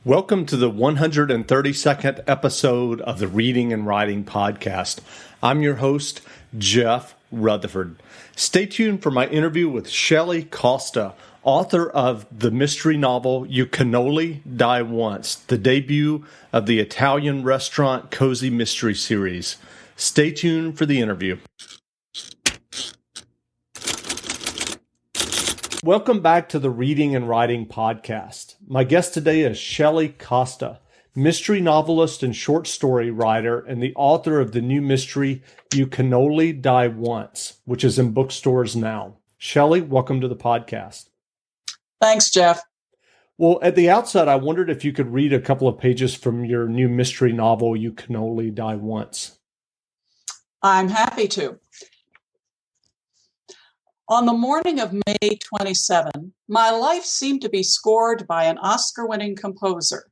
Welcome to the 132nd episode of the Reading and Writing Podcast. I'm your host, Jeff Rutherford. Stay tuned for my interview with Shelley, Costa, author of the mystery novel You Can Only Die Once, the debut of the Italian restaurant cozy mystery series. Stay tuned for the interview. Welcome back to the Reading and Writing Podcast. My guest today is Shelley Costa, mystery novelist and short story writer and the author of the new mystery You Can Only Die Once, which is in bookstores now. Shelley, welcome to the podcast. Thanks, Jeff. Well, at the outset, I wondered if you could read a couple of pages from your new mystery novel, You Can Only Die Once. I'm happy to. On the morning of May 27, my life seemed to be scored by an Oscar-winning composer,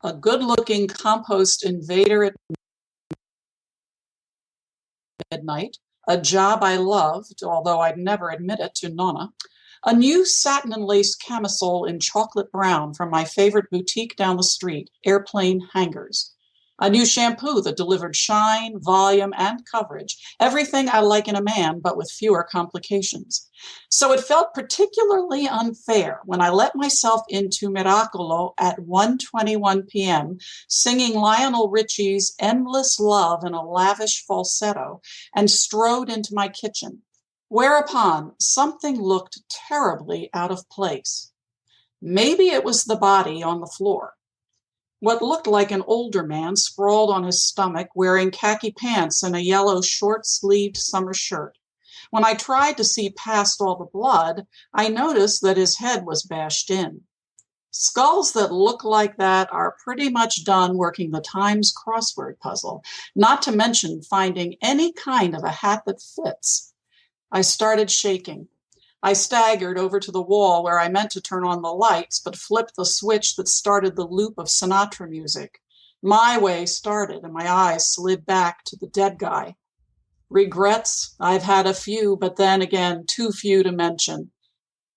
a good-looking compost invader at midnight, a job I loved, although I'd never admit it to Nonna, a new satin and lace camisole in chocolate brown from my favorite boutique down the street, Airplane Hangers, a new shampoo that delivered shine, volume, and coverage, everything I like in a man, but with fewer complications. So it felt particularly unfair when I let myself into Miracolo at 1:21 p.m., singing Lionel Richie's Endless Love in a lavish falsetto, and strode into my kitchen, whereupon something looked terribly out of place. Maybe it was the body on the floor. What looked like an older man sprawled on his stomach, wearing khaki pants and a yellow short-sleeved summer shirt. When I tried to see past all the blood, I noticed that his head was bashed in. Skulls that look like that are pretty much done working the Times crossword puzzle, not to mention finding any kind of a hat that fits. I started shaking. I staggered over to the wall where I meant to turn on the lights, but flipped the switch that started the loop of Sinatra music. My way started, and my eyes slid back to the dead guy. Regrets? I've had a few, but then again, too few to mention.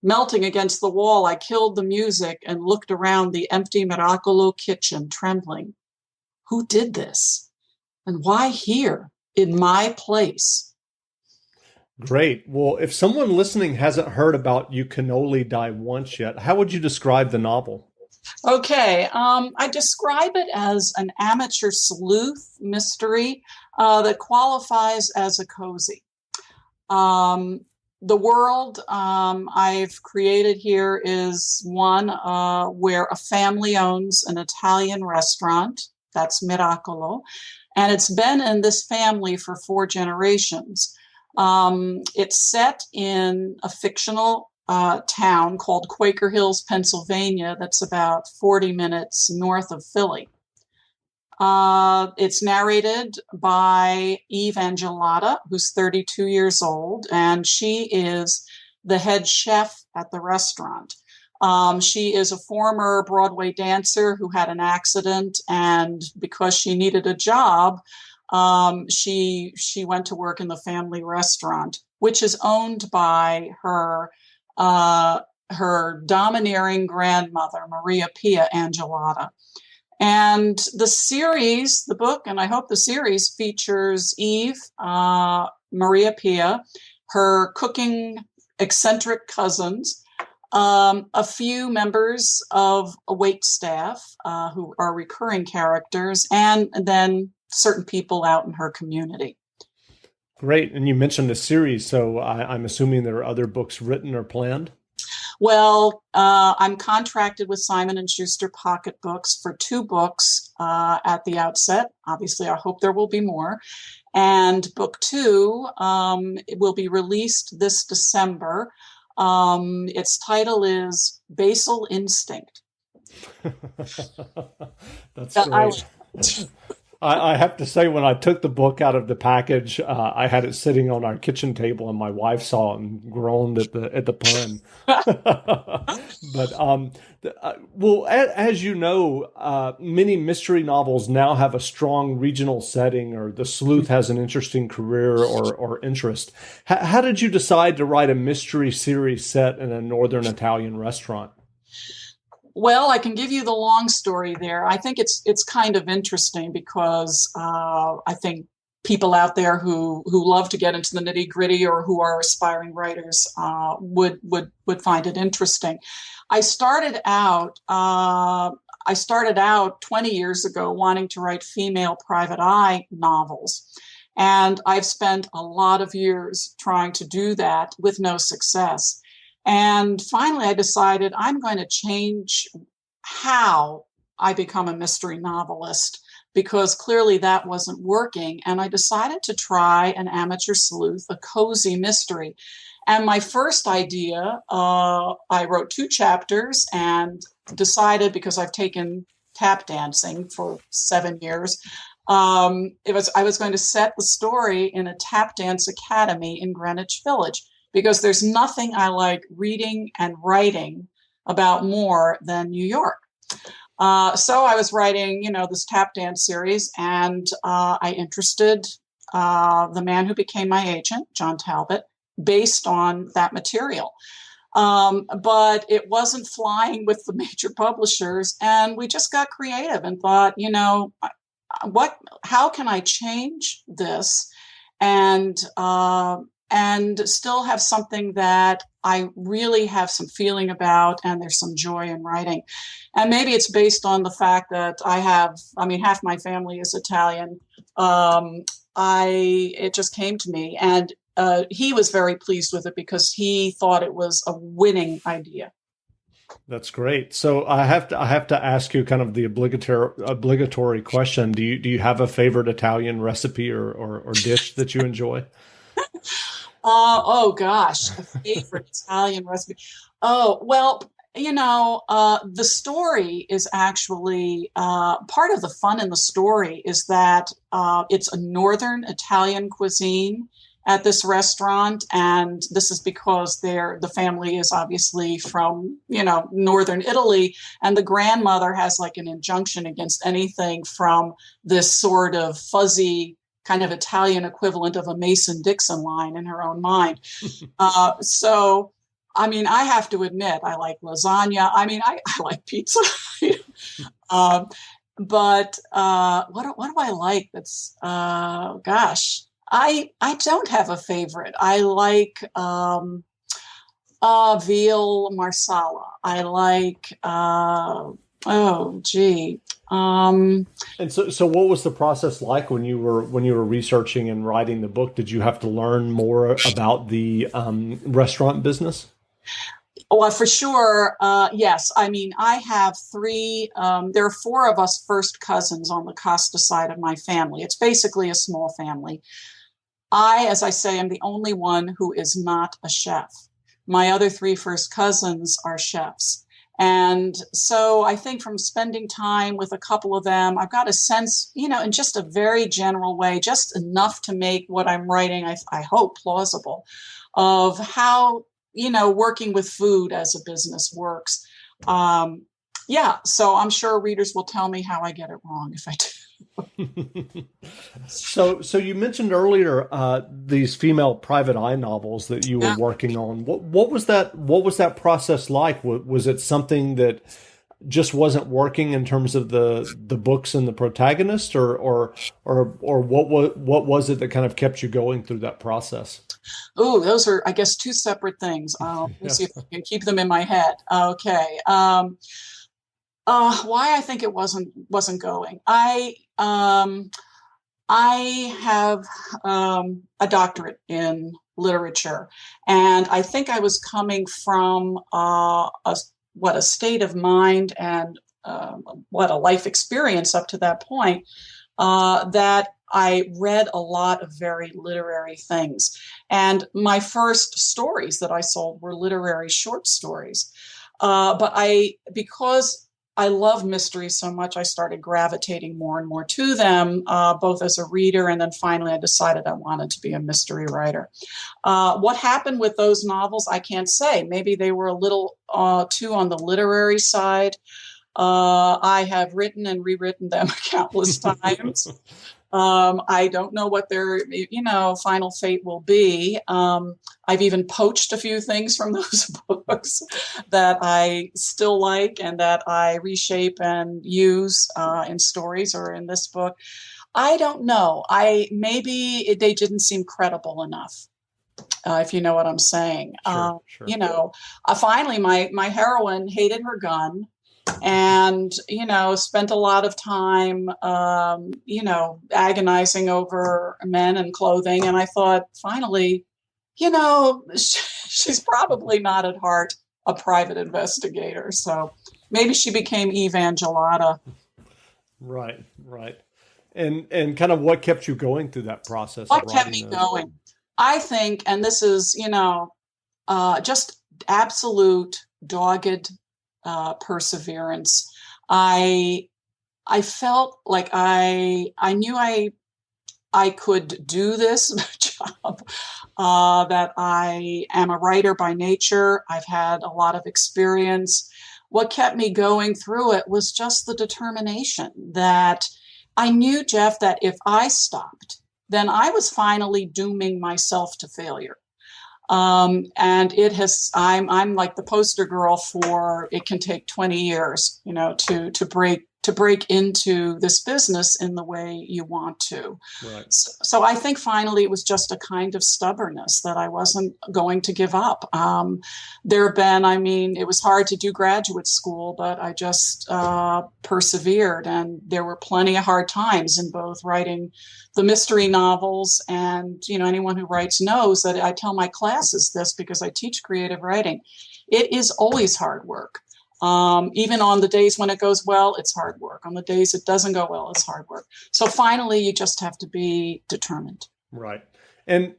Melting against the wall, I killed the music and looked around the empty Miracolo kitchen, trembling. Who did this? And why here, in my place? Great. Well, if someone listening hasn't heard about You Can Only Die Once yet, how would you describe the novel? Okay, I describe it as an amateur sleuth mystery that qualifies as a cozy. The world I've created here is one where a family owns an Italian restaurant, that's Miracolo, and it's been in this family for 4 generations. It's set in a fictional town called Quaker Hills, Pennsylvania, that's about 40 minutes north of Philly. It's narrated by Eve Angelata, who's 32 years old, and she is the head chef at the restaurant. She is a former Broadway dancer who had an accident, and because she needed a job, she went to work in the family restaurant, which is owned by her domineering grandmother, Maria Pia Angelata. And the series, the book, and I hope the series features Eve, Maria Pia, her cooking eccentric cousins, a few members of a wait staff who are recurring characters, and then certain people out in her community. Great. And you mentioned a series, so I'm assuming there are other books written or planned? Well, I'm contracted with Simon & Schuster Pocketbooks for 2 books at the outset. Obviously, I hope there will be more. And book 2 it will be released this December. Its title is Basil Instinct. That's great. I have to say, when I took the book out of the package, I had it sitting on our kitchen table, and my wife saw it and groaned at the pun. But well, as you know, many mystery novels now have a strong regional setting, or the sleuth has an interesting career or interest. How did you decide to write a mystery series set in a northern Italian restaurant? Well, I can give you the long story there. I think it's kind of interesting because I think people out there who love to get into the nitty gritty or who are aspiring writers would find it interesting. I started out. I started out 20 years ago wanting to write female private eye novels. And I've spent a lot of years trying to do that with no success. And finally, I decided I'm going to change how I become a mystery novelist because clearly that wasn't working. And I decided to try an amateur sleuth, a cozy mystery. And my first idea, I wrote 2 chapters and decided, because I've taken tap dancing for 7 years, I was going to set the story in a tap dance academy in Greenwich Village, because there's nothing I like reading and writing about more than New York. So I was writing, this tap dance series, and I interested the man who became my agent, John Talbot, based on that material. But it wasn't flying with the major publishers, and we just got creative and thought, how can I change this and still have something that I really have some feeling about and there's some joy in writing. And maybe it's based on the fact that half my family is Italian. It just came to me, and he was very pleased with it because he thought it was a winning idea. That's great. So I have to ask you kind of the obligatory question. Do you have a favorite Italian recipe or dish that you enjoy? Oh gosh, a favorite Italian recipe. Oh, well, the story is actually part of the fun in the story is that it's a northern Italian cuisine at this restaurant, and this is because the family is obviously from northern Italy, and the grandmother has like an injunction against anything from this sort of fuzzy kind of Italian equivalent of a Mason-Dixon line in her own mind. So, I have to admit, I like lasagna. I like pizza. But what do I like? That's gosh. I don't have a favorite. I like veal marsala. I like And so what was the process like when you were researching and writing the book? Did you have to learn more about the restaurant business? Well, for sure. Yes. I have 3, there are 4 of us first cousins on the Costa side of my family. It's basically a small family. As I say, am the only one who is not a chef. My other 3 first cousins are chefs. And so I think from spending time with a couple of them, I've got a sense, in just a very general way, just enough to make what I'm writing, I hope, plausible, of how, working with food as a business works. So I'm sure readers will tell me how I get it wrong if I do. So you mentioned earlier these female private eye novels that you were working on. What was that process like? Was it something that just wasn't working in terms of the books and the protagonist, or what was it that kind of kept you going through that process? Oh, those are, I guess, 2 separate things. Let me see if I can keep them in my head. Okay. Why I think it wasn't going. I have a doctorate in literature, and I think I was coming from a state of mind and what a life experience up to that point that I read a lot of very literary things. And my first stories that I sold were literary short stories. But because I love mysteries so much, I started gravitating more and more to them, both as a reader, and then finally I decided I wanted to be a mystery writer. What happened with those novels, I can't say. Maybe they were a little too on the literary side. I have written and rewritten them countless times. I don't know what their, final fate will be. I've even poached a few things from those books that I still like and that I reshape and use in stories or in this book. I don't know. They didn't seem credible enough. If you know what I'm saying. Sure. Finally, my heroine hated her gun and, spent a lot of time, agonizing over men and clothing. And I thought, finally, she's probably not at heart a private investigator. So maybe she became Evangelata. Right. And kind of what kept you going through that process What of kept writing me those? going? I think, and this is, just absolute dogged perseverance. I felt like I knew I could do this job. That I am a writer by nature. I've had a lot of experience. What kept me going through it was just the determination that I knew, Jeff, that if I stopped, then I was finally dooming myself to failure. And I'm like the poster girl for it can take 20 years, to break into this business in the way you want to. Right. So I think finally it was just a kind of stubbornness that I wasn't going to give up. It was hard to do graduate school, but I just persevered. And there were plenty of hard times in both writing the mystery novels. And, anyone who writes knows that I tell my classes this because I teach creative writing. It is always hard work. Even on the days when it goes well, it's hard work. On the days it doesn't go well, it's hard work. So finally, you just have to be determined. Right. And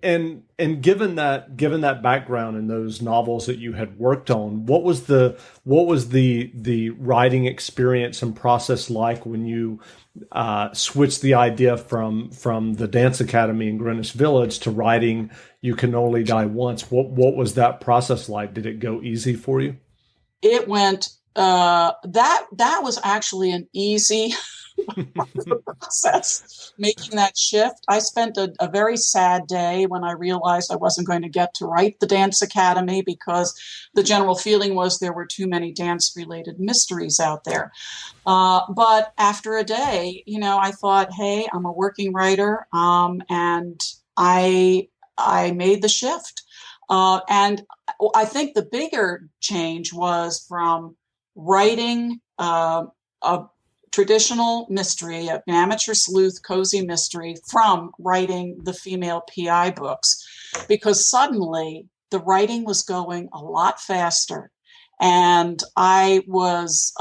given that background in those novels that you had worked on, what was the writing experience and process like when you switched the idea from the dance academy in Greenwich Village to writing You Can Only Die Once? What was that process like? Did it go easy for you? It went that was actually an easy process, making that shift. I spent a very sad day when I realized I wasn't going to get to write the Dance Academy because the general feeling was there were too many dance-related mysteries out there. But after a day, I thought, hey, I'm a working writer, and I made the shift. And I think the bigger change was from writing a traditional mystery, an amateur sleuth cozy mystery, from writing the female PI books, because suddenly the writing was going a lot faster. And I was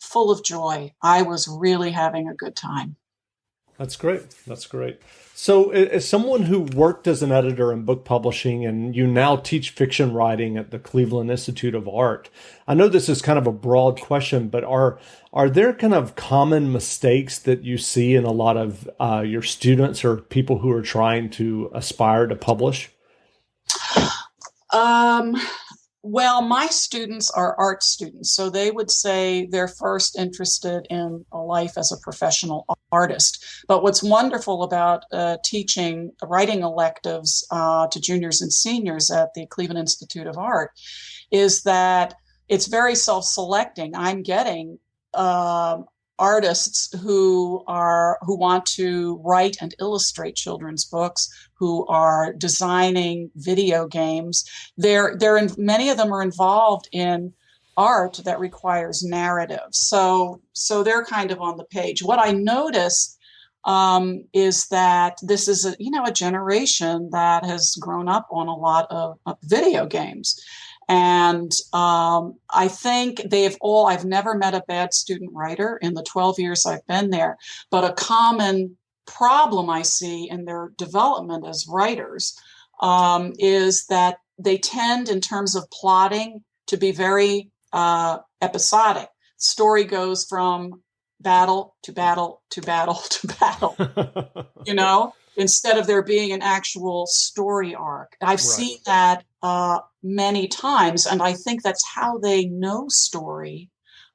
full of joy. I was really having a good time. That's great. So as someone who worked as an editor in book publishing and you now teach fiction writing at the Cleveland Institute of Art, I know this is kind of a broad question, but are there kind of common mistakes that you see in a lot of your students or people who are trying to aspire to publish? Well, my students are art students, so they would say they're first interested in a life as a professional artist. But what's wonderful about teaching writing electives to juniors and seniors at the Cleveland Institute of Art is that it's very self-selecting. I'm getting artists who want to write and illustrate children's books, who are designing video games. Many of them are involved in art that requires narrative. So they're kind of on the page. What I notice is that this is a generation that has grown up on a lot of video games. And I think I've never met a bad student writer in the 12 years I've been there, but a common problem I see in their development as writers is that they tend, in terms of plotting, to be very episodic. Story goes from battle to battle to battle to battle, instead of there being an actual story arc. I've seen that many times, and I think that's how they know story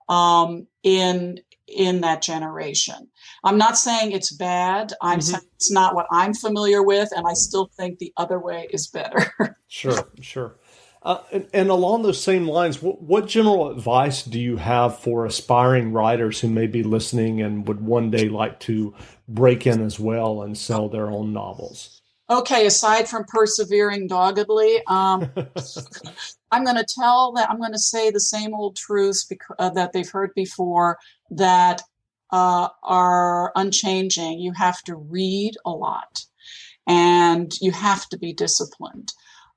in in that generation. I'm not saying it's bad. I'm Mm-hmm. saying it's not what I'm familiar with, and I still think the other way is better. Sure, sure. And along those same lines, what general advice do you have for aspiring writers who may be listening and would one day like to break in as well and sell their own novels? Okay, aside from persevering doggedly, I'm going to say the same old truths that they've heard before that are unchanging. You have to read a lot and you have to be disciplined.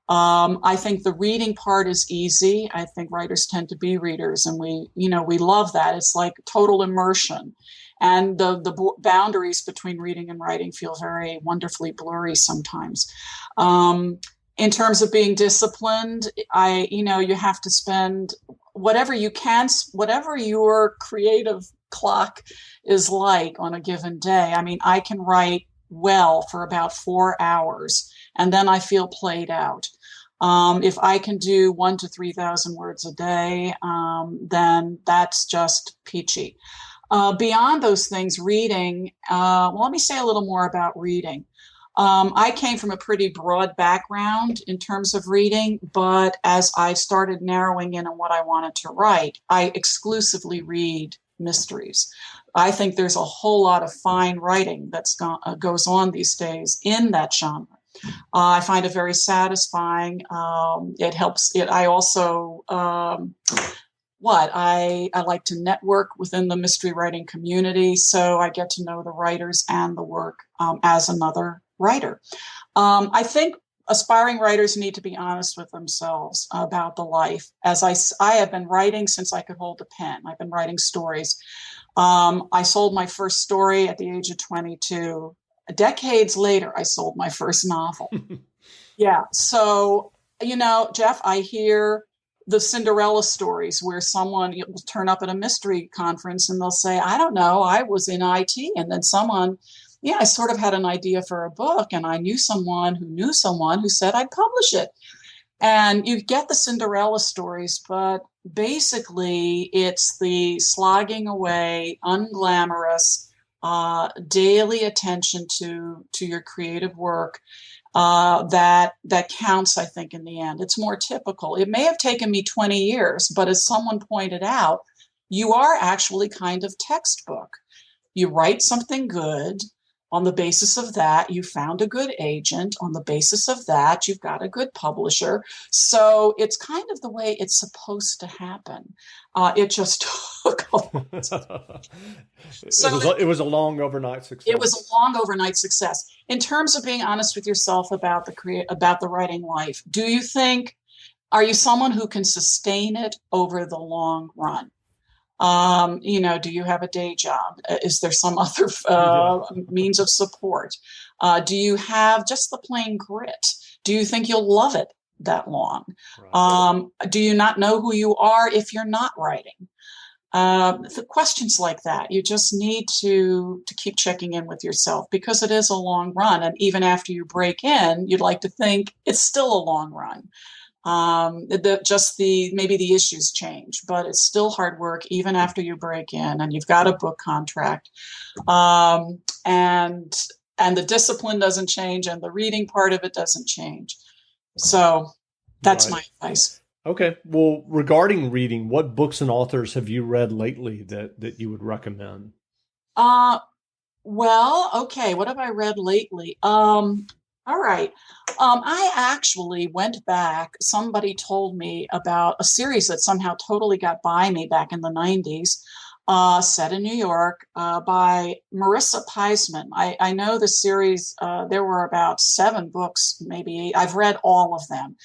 I think the reading part is easy. I think writers tend to be readers, and we love that. It's like total immersion. And the boundaries between reading and writing feel very wonderfully blurry sometimes. In terms of being disciplined, you have to spend whatever you can, whatever your creative clock is like on a given day. I mean, I can write well for about 4 hours, and then I feel played out. If I can do 1,000 to 3,000 words a day, then that's just peachy. Beyond those things, reading, let me say a little more about reading. I came from a pretty broad background in terms of reading, but as I started narrowing in on what I wanted to write, I exclusively read mysteries. I think there's a whole lot of fine writing that goes on these days in that genre. I find it very satisfying. It helps. I also I like to network within the mystery writing community, so I get to know the writers and the work as another writer. I think aspiring writers need to be honest with themselves about the life. As I have been writing since I could hold a pen. I've been writing stories. I sold my first story at the age of 22. Decades later, I sold my first novel. Yeah. So, Jeff, I hear the Cinderella stories where someone will turn up at a mystery conference and they'll say, I don't know, I was in IT. And then I sort of had an idea for a book, and I knew someone who said I'd publish it. And you get the Cinderella stories, but basically it's the slogging away, unglamorous, daily attention to your creative work that counts, I think, in the end. It's more typical. It may have taken me 20 years, but as someone pointed out, you are actually kind of textbook. You write something good. On the basis of that, you found a good agent. On the basis of that, you've got a good publisher. So it's kind of the way it's supposed to happen. It just took a long time. It was a long overnight success. It was a long overnight success. In terms of being honest with yourself about the writing life, are you someone who can sustain it over the long run? Do you have a day job? Is there some other means of support? Do you have just the plain grit? Do you think you'll love it that long? Right. Do you not know who you are if you're not writing? The questions like that, you just need to keep checking in with yourself, because it is a long run. And even after you break in, you'd like to think it's still a long run. Maybe the issues change, but it's still hard work even after you break in and you've got a book contract. And the discipline doesn't change, and the reading part of it doesn't change. So that's my advice. Okay. Well, regarding reading, what books and authors have you read lately that you would recommend? Okay. What have I read lately? All right. I actually went back. Somebody told me about a series that somehow totally got by me back in the 90s, set in New York, by Marissa Peisman. I know the series, there were about 7 books, maybe 8. I've read all of them.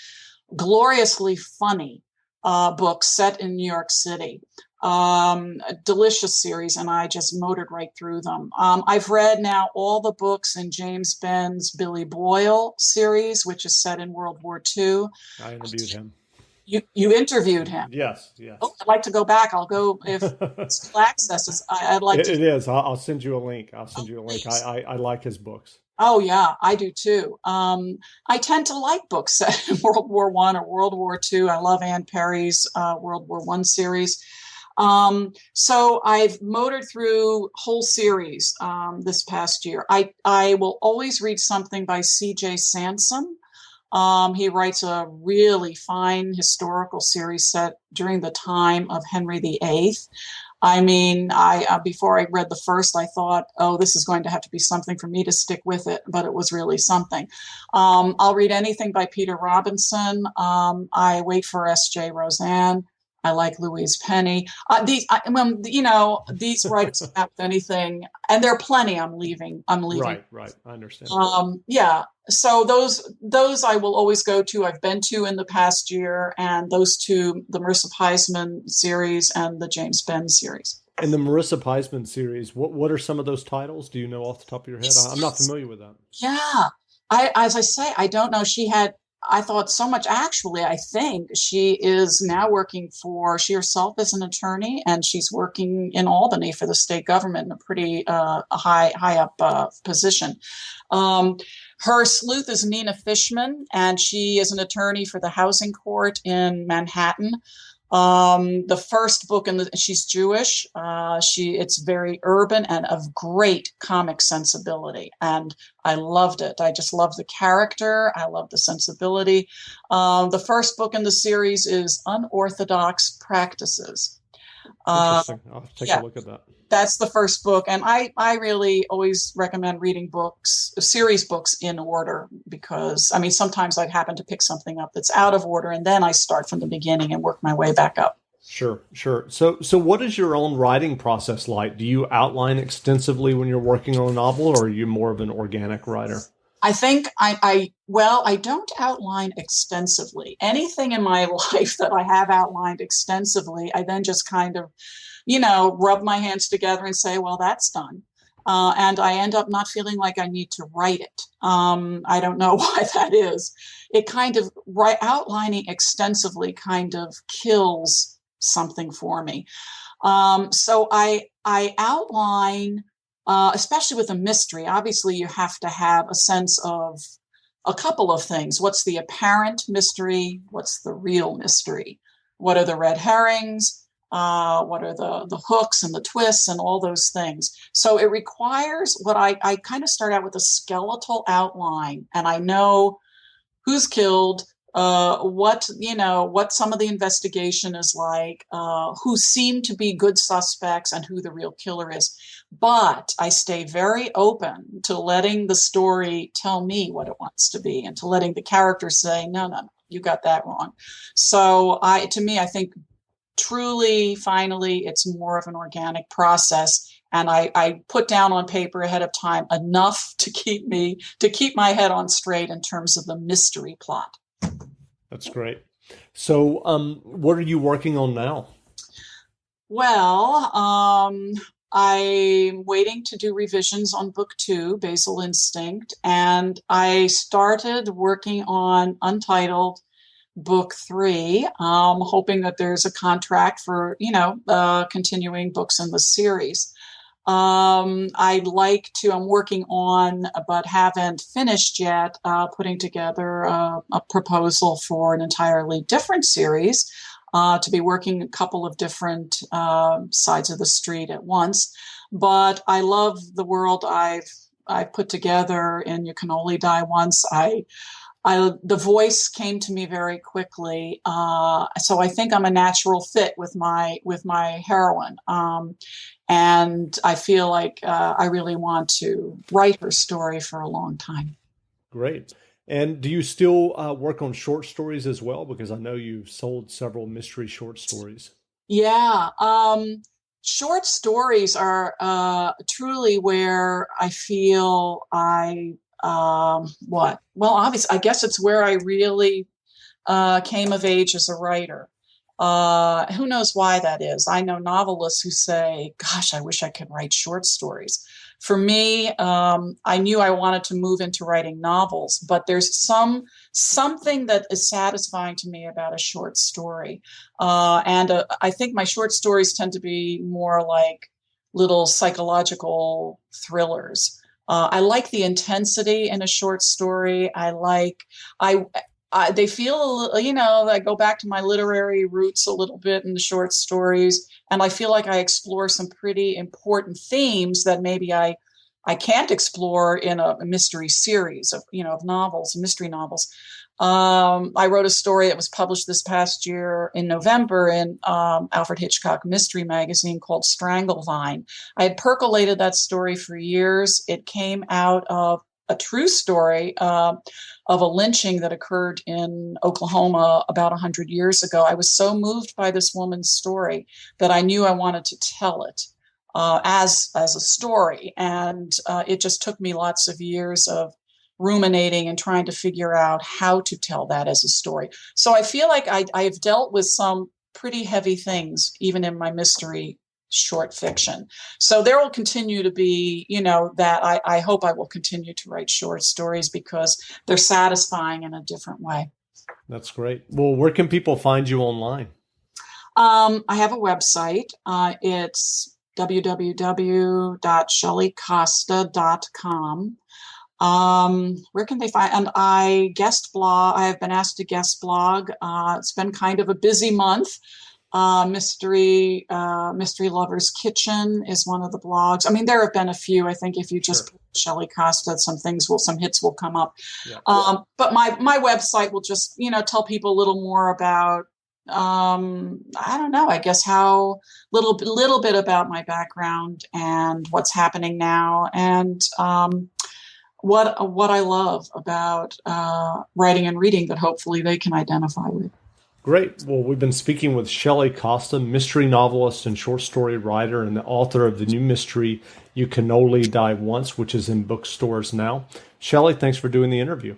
Gloriously funny books set in New York City. A delicious series, and I just motored right through them. I've read now all the books in James Benn's Billy Boyle series, which is set in World War II. I interviewed him. You interviewed him? Yes, yes. Oh, I'd like to go back. I'll go if it's still access. I'd like to. It is. I'll send you a link. Please. I like his books. Oh yeah, I do too. I tend to like books set in World War I or World War II. I love Anne Perry's World War I series. So I've motored through whole series this past year. I will always read something by C.J. Sansom. He writes a really fine historical series set during the time of Henry VIII. I mean, I before I read the first, I thought, oh, this is going to have to be something for me to stick with it, but it was really something. I'll read anything by Peter Robinson. I wait for S.J. Roseanne. I like Louise Penny. These writers have anything, and there are plenty. I'm leaving. Right, right. I understand. Yeah. So those I will always go to. I've been to in the past year, and those two, the Marissa Peisman series and the James Benn series. In the Marissa Peisman series, what are some of those titles? Do you know off the top of your head? I'm not familiar with that. Yeah. As I say, I don't know. I thought so much. Actually, I think she is now she herself is an attorney, and she's working in Albany for the state government in a pretty high up position. Her sleuth is Nina Fishman, and she is an attorney for the housing court in Manhattan. The first book she's Jewish. It's very urban and of great comic sensibility, and I loved it. I just love the character. I love the sensibility. The first book in the series is Unorthodox Practices. Interesting. I'll take a look at that. That's the first book. And I really always recommend reading series books in order, because, I mean, sometimes I happen to pick something up that's out of order, and then I start from the beginning and work my way back up. Sure, sure. So what is your own writing process like? Do you outline extensively when you're working on a novel, or are you more of an organic writer? I think I don't outline extensively. Anything in my life that I have outlined extensively, I then just kind of, rub my hands together and say, well, that's done. And I end up not feeling like I need to write it. I don't know why that is. It kind of, outlining extensively kind of kills something for me. So I outline, especially with a mystery. Obviously, you have to have a sense of a couple of things. What's the apparent mystery? What's the real mystery? What are the red herrings? What are the hooks and the twists and all those things? So it requires I kind of start out with a skeletal outline, and I know who's killed, what some of the investigation is like, who seem to be good suspects and who the real killer is. But I stay very open to letting the story tell me what it wants to be, and to letting the characters say, no, you got that wrong. So I think truly, finally, it's more of an organic process. And I put down on paper ahead of time enough to keep my head on straight in terms of the mystery plot. That's great. So what are you working on now? Well, I'm waiting to do revisions on book 2, Basil Instinct. And I started working on Untitled book 3, hoping that there's a contract for, continuing books in the series. I'm working on, but haven't finished yet, putting together a proposal for an entirely different series, to be working a couple of different sides of the street at once. But I love the world I've put together in You Can Only Die Once. The voice came to me very quickly, so I think I'm a natural fit with my heroine, and I feel like I really want to write her story for a long time. Great. And do you still work on short stories as well? Because I know you've sold several mystery short stories. Yeah. Short stories are truly where I feel obviously, I guess it's where I really came of age as a writer. Who knows why that is? I know novelists who say, gosh, I wish I could write short stories. For me, I knew I wanted to move into writing novels, but there's something that is satisfying to me about a short story. And I think my short stories tend to be more like little psychological thrillers. I like the intensity in a short story. they feel, I go back to my literary roots a little bit in the short stories, and I feel like I explore some pretty important themes that maybe I can't explore in a mystery series of novels, mystery novels. I wrote a story that was published this past year in November in Alfred Hitchcock Mystery Magazine called Strangle Vine. I had percolated that story for years. It came out of a true story of a lynching that occurred in Oklahoma about 100 years ago. I was so moved by this woman's story that I knew I wanted to tell it as a story. And it just took me lots of years of ruminating and trying to figure out how to tell that as a story. So I feel like I've dealt with some pretty heavy things, even in my mystery short fiction. So there will continue to be, that I hope I will continue to write short stories because they're satisfying in a different way. That's great. Well, where can people find you online? I have a website. It's www.shelleycosta.com. Where can they find? And I guest blog. I have been asked to guest blog. It's been kind of a busy month. Mystery Lover's Kitchen is one of the blogs. I mean, there have been a few. I think if you just put Shelley Costa, some hits will come up. Yeah. But my website will just tell people a little more about. I don't know. I guess how little bit about my background and what's happening now, and what I love about writing and reading that hopefully they can identify with. Great. Well, we've been speaking with Shelley Costa, mystery novelist and short story writer, and the author of the new mystery You Can Only Die Once, which is in bookstores now. Shelley, thanks for doing the interview.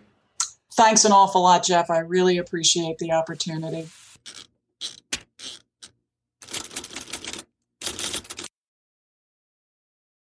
Thanks an awful lot, Jeff. I really appreciate the opportunity.